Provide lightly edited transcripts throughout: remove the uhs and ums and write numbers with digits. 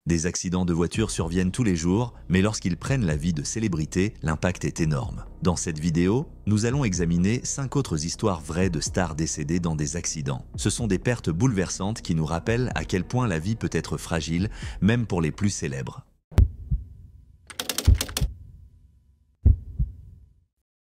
Des accidents de voiture surviennent tous les jours, mais lorsqu'ils prennent la vie de célébrités, l'impact est énorme. Dans cette vidéo, nous allons examiner 5 autres histoires vraies de stars décédées dans des accidents. Ce sont des pertes bouleversantes qui nous rappellent à quel point la vie peut être fragile, même pour les plus célèbres.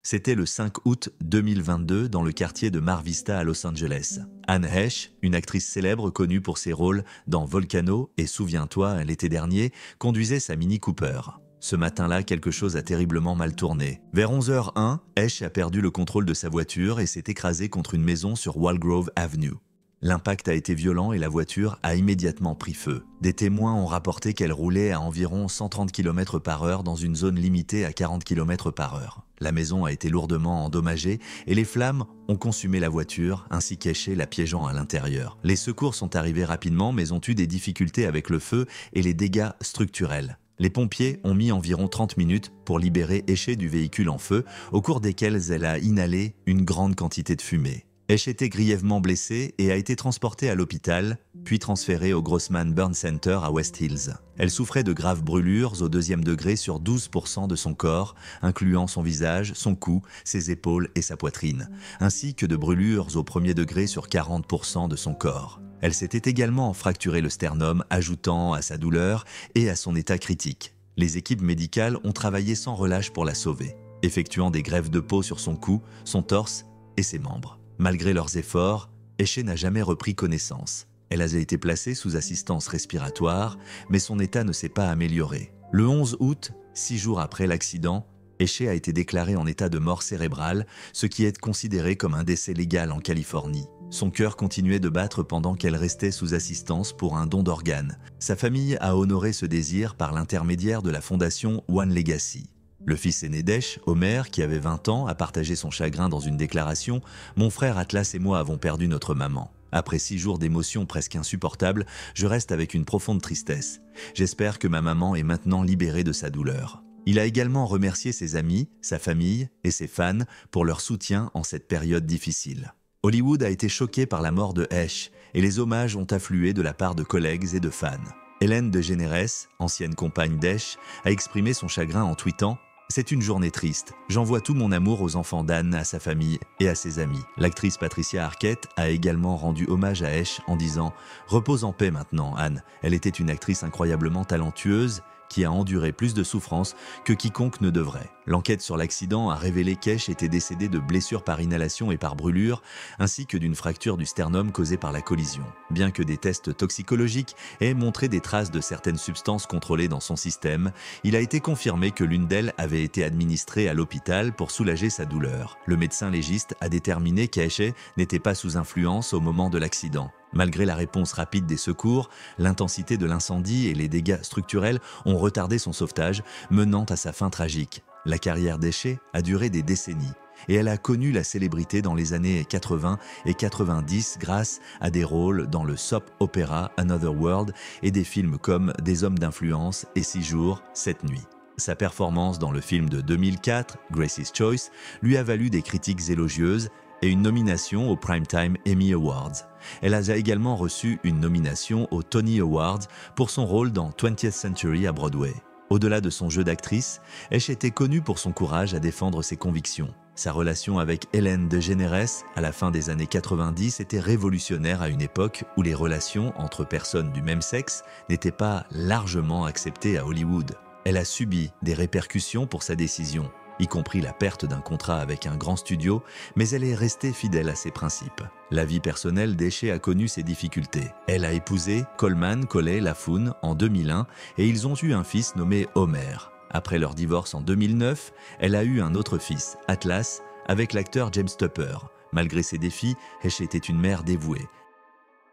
C'était le 5 août 2022 dans le quartier de Mar Vista à Los Angeles. Anne Heche, une actrice célèbre connue pour ses rôles dans Volcano et Souviens-toi l'été dernier, conduisait sa Mini Cooper. Ce matin-là, quelque chose a terriblement mal tourné. Vers 11h01, Heche a perdu le contrôle de sa voiture et s'est écrasée contre une maison sur Walgrove Avenue. L'impact a été violent et la voiture a immédiatement pris feu. Des témoins ont rapporté qu'elle roulait à environ 130 km/h dans une zone limitée à 40 km/h. La maison a été lourdement endommagée et les flammes ont consumé la voiture ainsi qu'Heche la piégeant à l'intérieur. Les secours sont arrivés rapidement mais ont eu des difficultés avec le feu et les dégâts structurels. Les pompiers ont mis environ 30 minutes pour libérer Heche du véhicule en feu, au cours desquels elle a inhalé une grande quantité de fumée. Heche était grièvement blessée et a été transportée à l'hôpital, puis transférée au Grossman Burn Center à West Hills. Elle souffrait de graves brûlures au 2e degré sur 12% de son corps, incluant son visage, son cou, ses épaules et sa poitrine, ainsi que de brûlures au 1er degré sur 40% de son corps. Elle s'était également fracturé le sternum, ajoutant à sa douleur et à son état critique. Les équipes médicales ont travaillé sans relâche pour la sauver, effectuant des greffes de peau sur son cou, son torse et ses membres. Malgré leurs efforts, Heche n'a jamais repris connaissance. Elle a été placée sous assistance respiratoire, mais son état ne s'est pas amélioré. Le 11 août, 6 jours après l'accident, Heche a été déclarée en état de mort cérébrale, ce qui est considéré comme un décès légal en Californie. Son cœur continuait de battre pendant qu'elle restait sous assistance pour un don d'organes. Sa famille a honoré ce désir par l'intermédiaire de la fondation One Legacy. Le fils aîné d'Heche, Homer, qui avait 20 ans, a partagé son chagrin dans une déclaration « Mon frère Atlas et moi avons perdu notre maman. Après 6 jours d'émotions presque insupportables, je reste avec une profonde tristesse. J'espère que ma maman est maintenant libérée de sa douleur. » Il a également remercié ses amis, sa famille et ses fans pour leur soutien en cette période difficile. Hollywood a été choqué par la mort de Heche et les hommages ont afflué de la part de collègues et de fans. Ellen DeGeneres, ancienne compagne d'Heche, a exprimé son chagrin en tweetant « C'est une journée triste. J'envoie tout mon amour aux enfants d'Anne, à sa famille et à ses amis. » L'actrice Patricia Arquette a également rendu hommage à Heche en disant « Repose en paix maintenant, Anne. Elle était une actrice incroyablement talentueuse qui a enduré plus de souffrances que quiconque ne devrait. » L'enquête sur l'accident a révélé qu'Heche était décédée de blessures par inhalation et par brûlure, ainsi que d'une fracture du sternum causée par la collision. Bien que des tests toxicologiques aient montré des traces de certaines substances contrôlées dans son système, il a été confirmé que l'une d'elles avait été administrée à l'hôpital pour soulager sa douleur. Le médecin légiste a déterminé qu'Heche n'était pas sous influence au moment de l'accident. Malgré la réponse rapide des secours, l'intensité de l'incendie et les dégâts structurels ont retardé son sauvetage, menant à sa fin tragique. La carrière d'Heche a duré des décennies et elle a connu la célébrité dans les années 80 et 90 grâce à des rôles dans le soap opéra Another World et des films comme Des hommes d'influence et 6 jours, 7 nuits. Sa performance dans le film de 2004, Gracie's Choice, lui a valu des critiques élogieuses et une nomination aux Primetime Emmy Awards. Elle a également reçu une nomination aux Tony Awards pour son rôle dans 20th Century à Broadway. Au-delà de son jeu d'actrice, Heche était connue pour son courage à défendre ses convictions. Sa relation avec Ellen DeGeneres à la fin des années 90 était révolutionnaire à une époque où les relations entre personnes du même sexe n'étaient pas largement acceptées à Hollywood. Elle a subi des répercussions pour sa décision, y compris la perte d'un contrat avec un grand studio, mais elle est restée fidèle à ses principes. La vie personnelle d'Heche a connu ses difficultés. Elle a épousé Coleman Coley Laffoon en 2001 et ils ont eu un fils nommé Homer. Après leur divorce en 2009, elle a eu un autre fils, Atlas, avec l'acteur James Tupper. Malgré ses défis, Heche était une mère dévouée.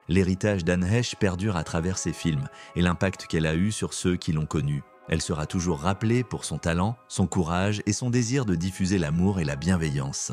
L'héritage d'Anne Heche perdure à travers ses films et l'impact qu'elle a eu sur ceux qui l'ont connue. Elle sera toujours rappelée pour son talent, son courage et son désir de diffuser l'amour et la bienveillance.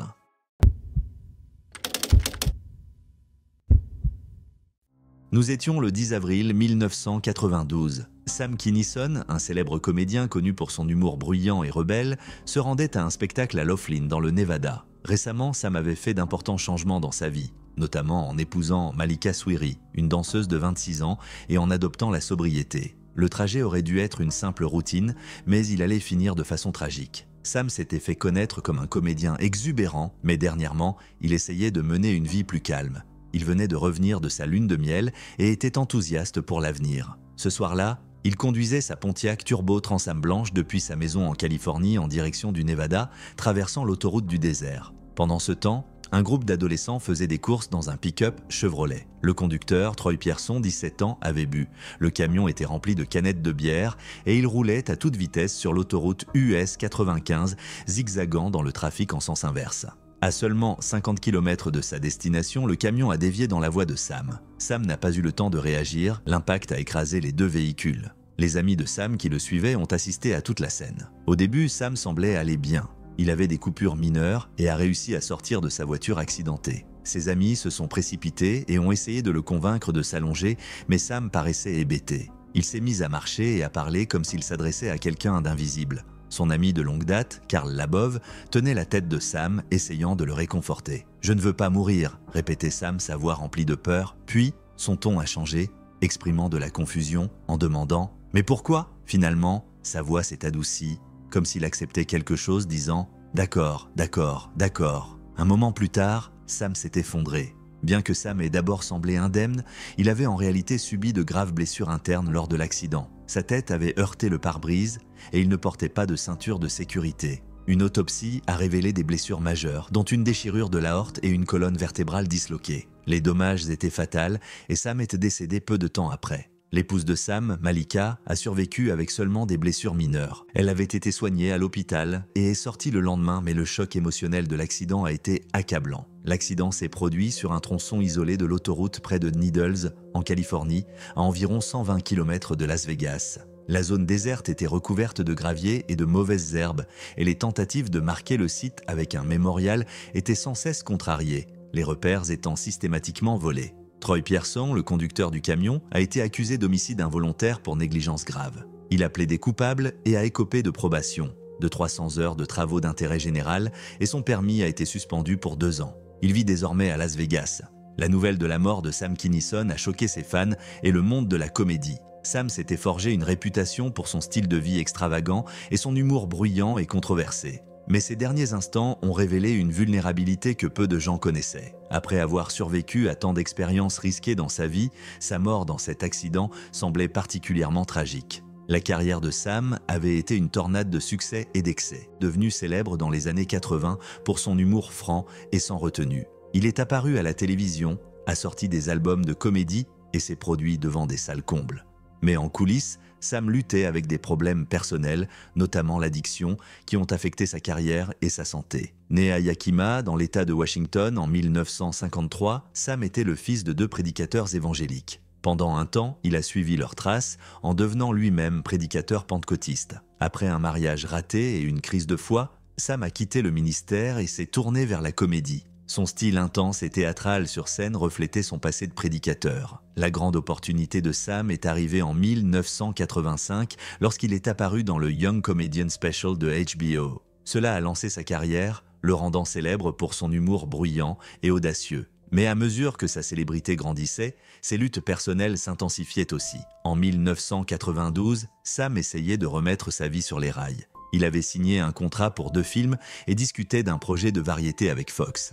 Nous étions le 10 avril 1992. Sam Kinison, un célèbre comédien connu pour son humour bruyant et rebelle, se rendait à un spectacle à Laughlin, dans le Nevada. Récemment, Sam avait fait d'importants changements dans sa vie, notamment en épousant Malika Swiri, une danseuse de 26 ans, et en adoptant la sobriété. Le trajet aurait dû être une simple routine, mais il allait finir de façon tragique. Sam s'était fait connaître comme un comédien exubérant, mais dernièrement, il essayait de mener une vie plus calme. Il venait de revenir de sa lune de miel et était enthousiaste pour l'avenir. Ce soir-là, il conduisait sa Pontiac Turbo Transam blanche depuis sa maison en Californie en direction du Nevada, traversant l'autoroute du désert. Pendant ce temps, un groupe d'adolescents faisait des courses dans un pick-up Chevrolet. Le conducteur, Troy Pierson, 17 ans, avait bu. Le camion était rempli de canettes de bière et il roulait à toute vitesse sur l'autoroute US 95, zigzagant dans le trafic en sens inverse. À seulement 50 km de sa destination, le camion a dévié dans la voie de Sam. Sam n'a pas eu le temps de réagir, l'impact a écrasé les deux véhicules. Les amis de Sam qui le suivaient ont assisté à toute la scène. Au début, Sam semblait aller bien. Il avait des coupures mineures et a réussi à sortir de sa voiture accidentée. Ses amis se sont précipités et ont essayé de le convaincre de s'allonger, mais Sam paraissait hébété. Il s'est mis à marcher et à parler comme s'il s'adressait à quelqu'un d'invisible. Son ami de longue date, Karl Labov, tenait la tête de Sam, essayant de le réconforter. « Je ne veux pas mourir », répétait Sam, sa voix remplie de peur. Puis, son ton a changé, exprimant de la confusion, en demandant « Mais pourquoi ?» Finalement, sa voix s'est adoucie, comme s'il acceptait quelque chose, disant « D'accord, d'accord, d'accord ». Un moment plus tard, Sam s'est effondré. Bien que Sam ait d'abord semblé indemne, il avait en réalité subi de graves blessures internes lors de l'accident. Sa tête avait heurté le pare-brise et il ne portait pas de ceinture de sécurité. Une autopsie a révélé des blessures majeures, dont une déchirure de l'aorte et une colonne vertébrale disloquée. Les dommages étaient fatals et Sam était décédé peu de temps après. L'épouse de Sam, Malika, a survécu avec seulement des blessures mineures. Elle avait été soignée à l'hôpital et est sortie le lendemain, mais le choc émotionnel de l'accident a été accablant. L'accident s'est produit sur un tronçon isolé de l'autoroute près de Needles, en Californie, à environ 120 km de Las Vegas. La zone déserte était recouverte de gravier et de mauvaises herbes, et les tentatives de marquer le site avec un mémorial étaient sans cesse contrariées, les repères étant systématiquement volés. Troy Pierson, le conducteur du camion, a été accusé d'homicide involontaire pour négligence grave. Il a plaidé coupable et a écopé de probation, de 300 heures de travaux d'intérêt général et son permis a été suspendu pour 2 ans. Il vit désormais à Las Vegas. La nouvelle de la mort de Sam Kinison a choqué ses fans et le monde de la comédie. Sam s'était forgé une réputation pour son style de vie extravagant et son humour bruyant et controversé. Mais ces derniers instants ont révélé une vulnérabilité que peu de gens connaissaient. Après avoir survécu à tant d'expériences risquées dans sa vie, sa mort dans cet accident semblait particulièrement tragique. La carrière de Sam avait été une tornade de succès et d'excès, devenu célèbre dans les années 80 pour son humour franc et sans retenue. Il est apparu à la télévision, a sorti des albums de comédie et s'est produit devant des salles combles. Mais en coulisses, Sam luttait avec des problèmes personnels, notamment l'addiction, qui ont affecté sa carrière et sa santé. Né à Yakima, dans l'État de Washington, en 1953, Sam était le fils de 2 prédicateurs évangéliques. Pendant un temps, il a suivi leurs traces en devenant lui-même prédicateur pentecôtiste. Après un mariage raté et une crise de foi, Sam a quitté le ministère et s'est tourné vers la comédie. Son style intense et théâtral sur scène reflétait son passé de prédicateur. La grande opportunité de Sam est arrivée en 1985 lorsqu'il est apparu dans le Young Comedian Special de HBO. Cela a lancé sa carrière, le rendant célèbre pour son humour bruyant et audacieux. Mais à mesure que sa célébrité grandissait, ses luttes personnelles s'intensifiaient aussi. En 1992, Sam essayait de remettre sa vie sur les rails. Il avait signé un contrat pour 2 films et discutait d'un projet de variété avec Fox.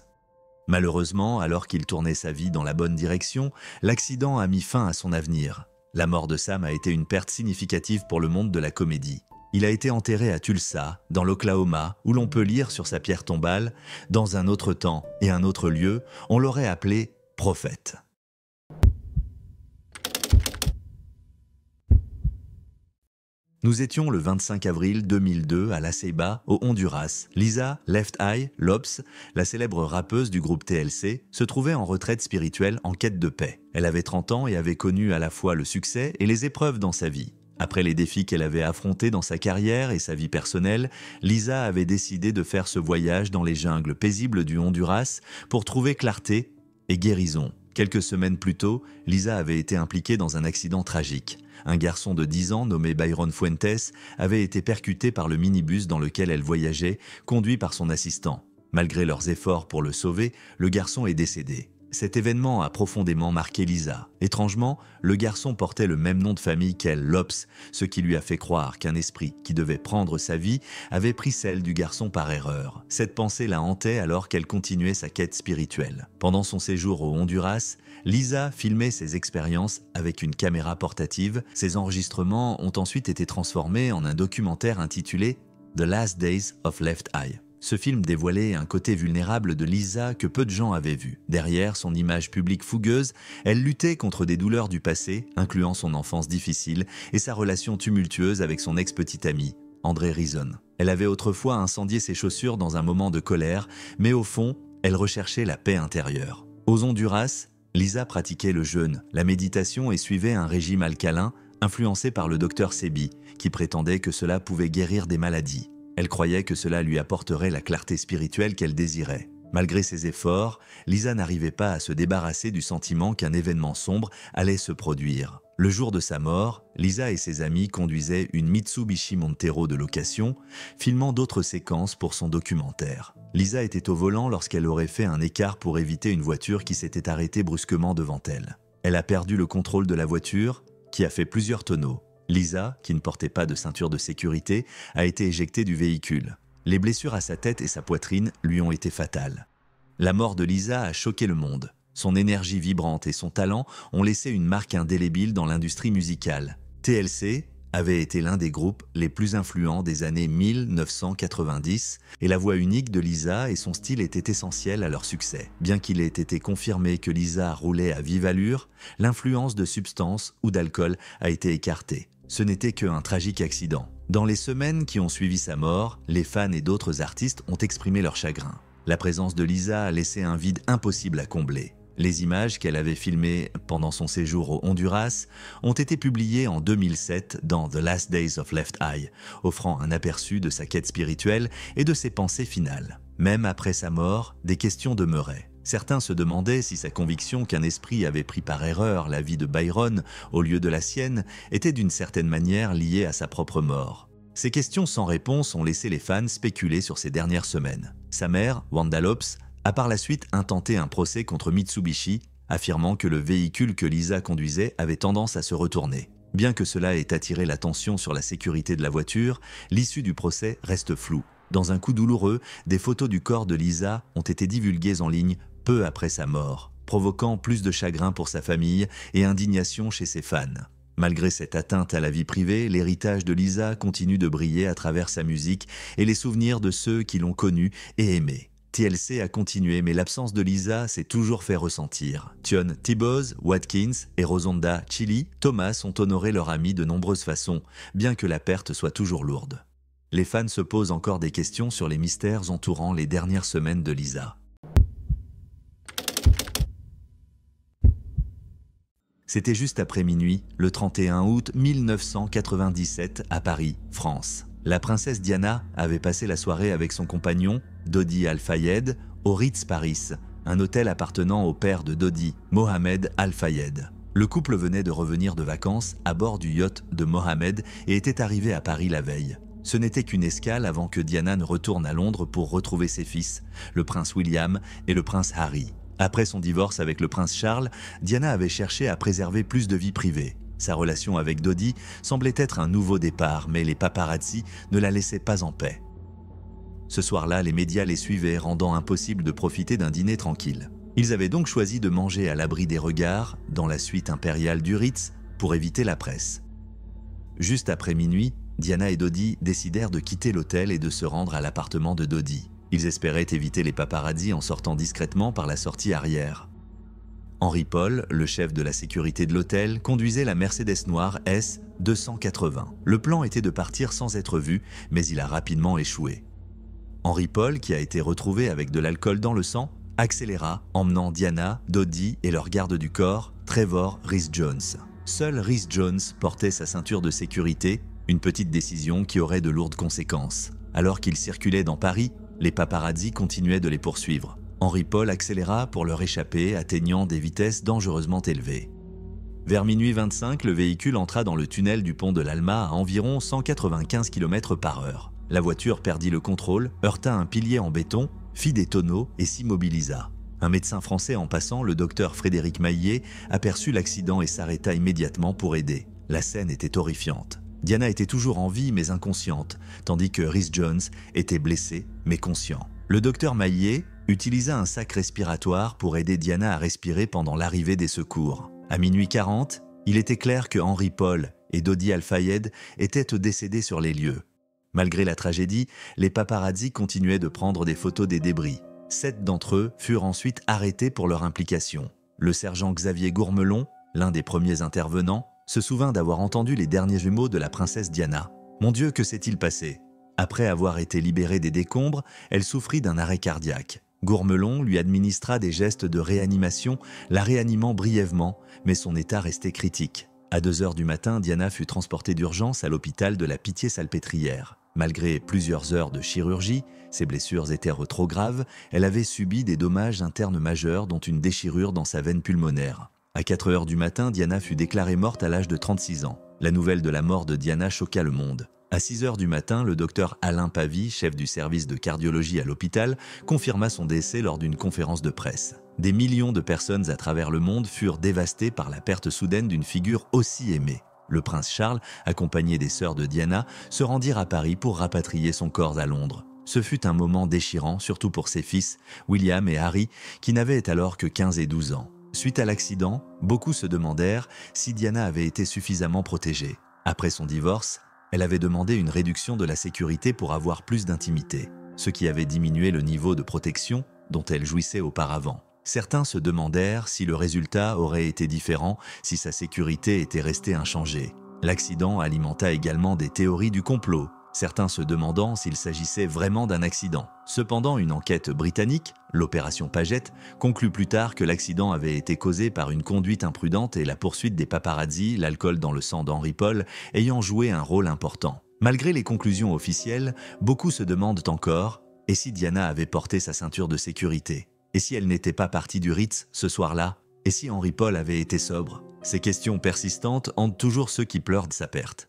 Malheureusement, alors qu'il tournait sa vie dans la bonne direction, l'accident a mis fin à son avenir. La mort de Sam a été une perte significative pour le monde de la comédie. Il a été enterré à Tulsa, dans l'Oklahoma, où l'on peut lire sur sa pierre tombale « Dans un autre temps et un autre lieu, on l'aurait appelé prophète ». Nous étions le 25 avril 2002 à La Ceiba, au Honduras. Lisa Left Eye Lopes, la célèbre rappeuse du groupe TLC, se trouvait en retraite spirituelle en quête de paix. Elle avait 30 ans et avait connu à la fois le succès et les épreuves dans sa vie. Après les défis qu'elle avait affrontés dans sa carrière et sa vie personnelle, Lisa avait décidé de faire ce voyage dans les jungles paisibles du Honduras pour trouver clarté et guérison. Quelques semaines plus tôt, Lisa avait été impliquée dans un accident tragique. Un garçon de 10 ans nommé Byron Fuentes avait été percuté par le minibus dans lequel elle voyageait, conduit par son assistant. Malgré leurs efforts pour le sauver, le garçon est décédé. Cet événement a profondément marqué Lisa. Étrangement, le garçon portait le même nom de famille qu'elle, Lopes, ce qui lui a fait croire qu'un esprit qui devait prendre sa vie avait pris celle du garçon par erreur. Cette pensée la hantait alors qu'elle continuait sa quête spirituelle. Pendant son séjour au Honduras, Lisa filmait ses expériences avec une caméra portative. Ses enregistrements ont ensuite été transformés en un documentaire intitulé « The Last Days of Left Eye ». Ce film dévoilait un côté vulnérable de Lisa que peu de gens avaient vu. Derrière son image publique fougueuse, elle luttait contre des douleurs du passé, incluant son enfance difficile et sa relation tumultueuse avec son ex-petit ami, André Rison. Elle avait autrefois incendié ses chaussures dans un moment de colère, mais au fond, elle recherchait la paix intérieure. Aux Honduras, Lisa pratiquait le jeûne, la méditation et suivait un régime alcalin influencé par le docteur Sebi, qui prétendait que cela pouvait guérir des maladies. Elle croyait que cela lui apporterait la clarté spirituelle qu'elle désirait. Malgré ses efforts, Lisa n'arrivait pas à se débarrasser du sentiment qu'un événement sombre allait se produire. Le jour de sa mort, Lisa et ses amis conduisaient une Mitsubishi Montero de location, filmant d'autres séquences pour son documentaire. Lisa était au volant lorsqu'elle aurait fait un écart pour éviter une voiture qui s'était arrêtée brusquement devant elle. Elle a perdu le contrôle de la voiture, qui a fait plusieurs tonneaux. Lisa, qui ne portait pas de ceinture de sécurité, a été éjectée du véhicule. Les blessures à sa tête et sa poitrine lui ont été fatales. La mort de Lisa a choqué le monde. Son énergie vibrante et son talent ont laissé une marque indélébile dans l'industrie musicale. TLC avait été l'un des groupes les plus influents des années 1990 et la voix unique de Lisa et son style étaient essentiels à leur succès. Bien qu'il ait été confirmé que Lisa roulait à vive allure, l'influence de substances ou d'alcool a été écartée. Ce n'était qu'un tragique accident. Dans les semaines qui ont suivi sa mort, les fans et d'autres artistes ont exprimé leur chagrin. La présence de Lisa a laissé un vide impossible à combler. Les images qu'elle avait filmées pendant son séjour au Honduras ont été publiées en 2007 dans The Last Days of Left Eye, offrant un aperçu de sa quête spirituelle et de ses pensées finales. Même après sa mort, des questions demeuraient. Certains se demandaient si sa conviction qu'un esprit avait pris par erreur la vie de Byron au lieu de la sienne était d'une certaine manière liée à sa propre mort. Ces questions sans réponse ont laissé les fans spéculer sur ces dernières semaines. Sa mère, Wanda Lopes, a par la suite intenté un procès contre Mitsubishi, affirmant que le véhicule que Lisa conduisait avait tendance à se retourner. Bien que cela ait attiré l'attention sur la sécurité de la voiture, l'issue du procès reste floue. Dans un coup douloureux, des photos du corps de Lisa ont été divulguées en ligne peu après sa mort, provoquant plus de chagrin pour sa famille et indignation chez ses fans. Malgré cette atteinte à la vie privée, l'héritage de Lisa continue de briller à travers sa musique et les souvenirs de ceux qui l'ont connue et aimée. TLC a continué, mais l'absence de Lisa s'est toujours fait ressentir. Tion Tiboz, Watkins et Rosonda Chili, Thomas ont honoré leur ami de nombreuses façons, bien que la perte soit toujours lourde. Les fans se posent encore des questions sur les mystères entourant les dernières semaines de Lisa. C'était juste après minuit, le 31 août 1997 à Paris, France. La princesse Diana avait passé la soirée avec son compagnon, Dodi Al-Fayed, au Ritz Paris, un hôtel appartenant au père de Dodi, Mohamed Al-Fayed. Le couple venait de revenir de vacances à bord du yacht de Mohamed et était arrivé à Paris la veille. Ce n'était qu'une escale avant que Diana ne retourne à Londres pour retrouver ses fils, le prince William et le prince Harry. Après son divorce avec le prince Charles, Diana avait cherché à préserver plus de vie privée. Sa relation avec Dodi semblait être un nouveau départ, mais les paparazzi ne la laissaient pas en paix. Ce soir-là, les médias les suivaient, rendant impossible de profiter d'un dîner tranquille. Ils avaient donc choisi de manger à l'abri des regards, dans la suite impériale du Ritz, pour éviter la presse. Juste après minuit, Diana et Dodi décidèrent de quitter l'hôtel et de se rendre à l'appartement de Dodi. Ils espéraient éviter les paparazzi en sortant discrètement par la sortie arrière. Henry Paul, le chef de la sécurité de l'hôtel, conduisait la Mercedes noire S280. Le plan était de partir sans être vu, mais il a rapidement échoué. Henry Paul, qui a été retrouvé avec de l'alcool dans le sang, accéléra, emmenant Diana, Dodi et leur garde du corps, Trevor Rhys-Jones. Seul Rhys-Jones portait sa ceinture de sécurité, une petite décision qui aurait de lourdes conséquences. Alors qu'ils circulaient dans Paris, les paparazzi continuaient de les poursuivre. Henry Paul accéléra pour leur échapper, atteignant des vitesses dangereusement élevées. Vers minuit 25, le véhicule entra dans le tunnel du pont de l'Alma à environ 195 km/h. La voiture perdit le contrôle, heurta un pilier en béton, fit des tonneaux et s'immobilisa. Un médecin français en passant, le docteur Frédéric Maillet, aperçut l'accident et s'arrêta immédiatement pour aider. La scène était horrifiante. Diana était toujours en vie mais inconsciente, tandis que Rhys Jones était blessé mais conscient. Le docteur Maillet utilisa un sac respiratoire pour aider Diana à respirer pendant l'arrivée des secours. À minuit 40, il était clair que Henry Paul et Dodi Al-Fayed étaient décédés sur les lieux. Malgré la tragédie, les paparazzis continuaient de prendre des photos des débris. 7 d'entre eux furent ensuite arrêtés pour leur implication. Le sergent Xavier Gourmelon, l'un des premiers intervenants, se souvint d'avoir entendu les derniers mots de la princesse Diana. « Mon Dieu, que s'est-il passé ?» Après avoir été libérée des décombres, elle souffrit d'un arrêt cardiaque. Gourmelon lui administra des gestes de réanimation, la réanimant brièvement, mais son état restait critique. À 2 heures du matin, Diana fut transportée d'urgence à l'hôpital de la Pitié-Salpêtrière. Malgré plusieurs heures de chirurgie, ses blessures étaient trop graves, elle avait subi des dommages internes majeurs dont une déchirure dans sa veine pulmonaire. À 4 heures du matin, Diana fut déclarée morte à l'âge de 36 ans. La nouvelle de la mort de Diana choqua le monde. À 6 heures du matin, le docteur Alain Pavie, chef du service de cardiologie à l'hôpital, confirma son décès lors d'une conférence de presse. Des millions de personnes à travers le monde furent dévastées par la perte soudaine d'une figure aussi aimée. Le prince Charles, accompagné des sœurs de Diana, se rendirent à Paris pour rapatrier son corps à Londres. Ce fut un moment déchirant, surtout pour ses fils, William et Harry, qui n'avaient alors que 15 et 12 ans. Suite à l'accident, beaucoup se demandèrent si Diana avait été suffisamment protégée. Après son divorce, elle avait demandé une réduction de la sécurité pour avoir plus d'intimité, ce qui avait diminué le niveau de protection dont elle jouissait auparavant. Certains se demandèrent si le résultat aurait été différent si sa sécurité était restée inchangée. L'accident alimenta également des théories du complot, certains se demandant s'il s'agissait vraiment d'un accident. Cependant, une enquête britannique, l'opération Paget, conclut plus tard que l'accident avait été causé par une conduite imprudente et la poursuite des paparazzis, l'alcool dans le sang d'Henry Paul, ayant joué un rôle important. Malgré les conclusions officielles, beaucoup se demandent encore « et si Diana avait porté sa ceinture de sécurité ? Et si elle n'était pas partie du Ritz ce soir-là ? Et si Henry Paul avait été sobre ?» Ces questions persistantes hantent toujours ceux qui pleurent de sa perte.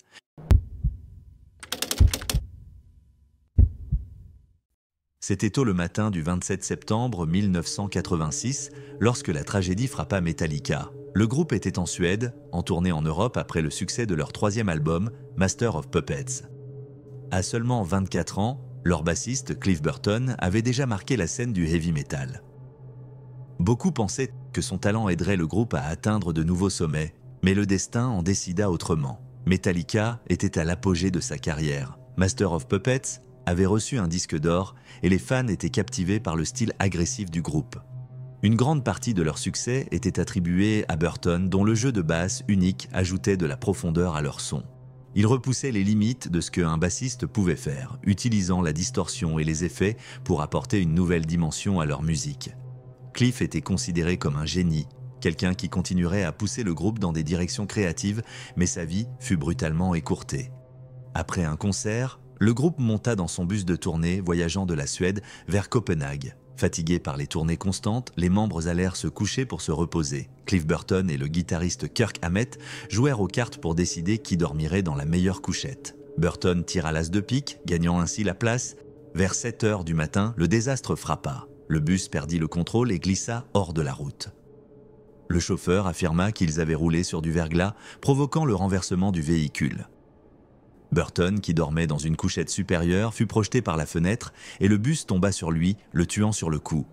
C'était tôt le matin du 27 septembre 1986, lorsque la tragédie frappa Metallica. Le groupe était en Suède, en tournée en Europe après le succès de leur 3e album, Master of Puppets. À seulement 24 ans, leur bassiste, Cliff Burton, avait déjà marqué la scène du heavy metal. Beaucoup pensaient que son talent aiderait le groupe à atteindre de nouveaux sommets, mais le destin en décida autrement. Metallica était à l'apogée de sa carrière. Master of Puppets avait reçu un disque d'or et les fans étaient captivés par le style agressif du groupe. Une grande partie de leur succès était attribuée à Burton, dont le jeu de basse unique ajoutait de la profondeur à leur son. Il repoussait les limites de ce qu'un bassiste pouvait faire, utilisant la distorsion et les effets pour apporter une nouvelle dimension à leur musique. Cliff était considéré comme un génie, quelqu'un qui continuerait à pousser le groupe dans des directions créatives, mais sa vie fut brutalement écourtée. Après un concert, le groupe monta dans son bus de tournée voyageant de la Suède vers Copenhague. Fatigués par les tournées constantes, les membres allèrent se coucher pour se reposer. Cliff Burton et le guitariste Kirk Hammett jouèrent aux cartes pour décider qui dormirait dans la meilleure couchette. Burton tira l'as de pique, gagnant ainsi la place. Vers 7 heures du matin, le désastre frappa. Le bus perdit le contrôle et glissa hors de la route. Le chauffeur affirma qu'ils avaient roulé sur du verglas, provoquant le renversement du véhicule. Burton, qui dormait dans une couchette supérieure, fut projeté par la fenêtre et le bus tomba sur lui, le tuant sur le coup.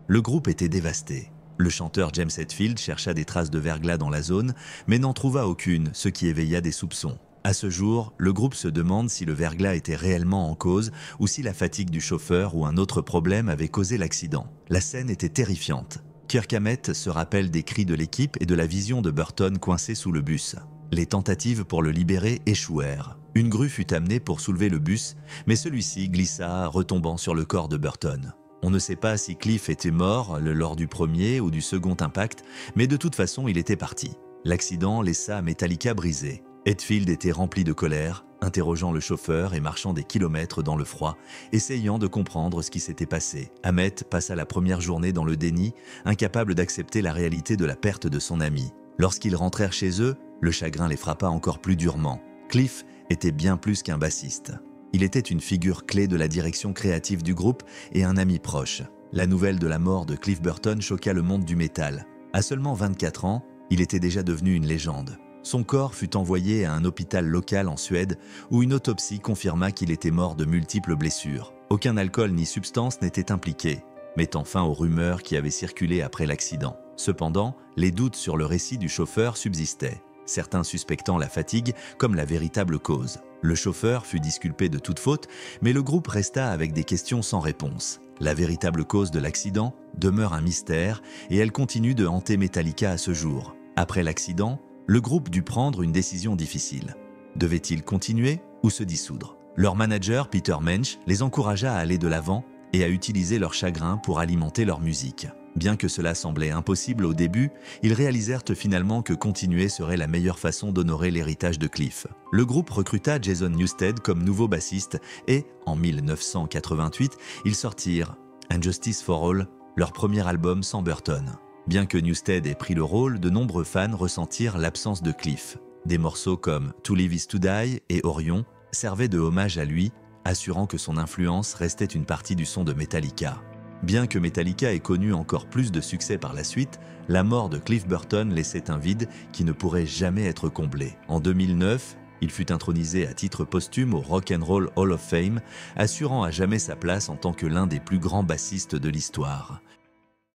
Le groupe était dévasté. Le chanteur James Hetfield chercha des traces de verglas dans la zone, mais n'en trouva aucune, ce qui éveilla des soupçons. À ce jour, le groupe se demande si le verglas était réellement en cause ou si la fatigue du chauffeur ou un autre problème avait causé l'accident. La scène était terrifiante. Kirk Hammett se rappelle des cris de l'équipe et de la vision de Burton coincé sous le bus. Les tentatives pour le libérer échouèrent. Une grue fut amenée pour soulever le bus, mais celui-ci glissa, retombant sur le corps de Burton. On ne sait pas si Cliff était mort lors du premier ou du second impact, mais de toute façon il était parti. L'accident laissa Metallica brisé. Hetfield était rempli de colère, interrogeant le chauffeur et marchant des kilomètres dans le froid, essayant de comprendre ce qui s'était passé. Hammett passa la première journée dans le déni, incapable d'accepter la réalité de la perte de son ami. Lorsqu'ils rentrèrent chez eux, le chagrin les frappa encore plus durement. Cliff était bien plus qu'un bassiste. Il était une figure clé de la direction créative du groupe et un ami proche. La nouvelle de la mort de Cliff Burton choqua le monde du métal. À seulement 24 ans, il était déjà devenu une légende. Son corps fut envoyé à un hôpital local en Suède où une autopsie confirma qu'il était mort de multiples blessures. Aucun alcool ni substance n'était impliqué, mettant fin aux rumeurs qui avaient circulé après l'accident. Cependant, les doutes sur le récit du chauffeur subsistaient, certains suspectant la fatigue comme la véritable cause. Le chauffeur fut disculpé de toute faute, mais le groupe resta avec des questions sans réponse. La véritable cause de l'accident demeure un mystère et elle continue de hanter Metallica à ce jour. Après l'accident, le groupe dut prendre une décision difficile. Devait-il continuer ou se dissoudre? Leur manager, Peter Mensch, les encouragea à aller de l'avant et à utiliser leur chagrin pour alimenter leur musique. Bien que cela semblait impossible au début, ils réalisèrent finalement que continuer serait la meilleure façon d'honorer l'héritage de Cliff. Le groupe recruta Jason Newsted comme nouveau bassiste et, en 1988, ils sortirent And Justice for All, leur premier album sans Burton. Bien que Newsted ait pris le rôle, de nombreux fans ressentirent l'absence de Cliff. Des morceaux comme To Live Is To Die et Orion servaient de hommage à lui, assurant que son influence restait une partie du son de Metallica. Bien que Metallica ait connu encore plus de succès par la suite, la mort de Cliff Burton laissait un vide qui ne pourrait jamais être comblé. En 2009, il fut intronisé à titre posthume au Rock and Roll Hall of Fame, assurant à jamais sa place en tant que l'un des plus grands bassistes de l'histoire.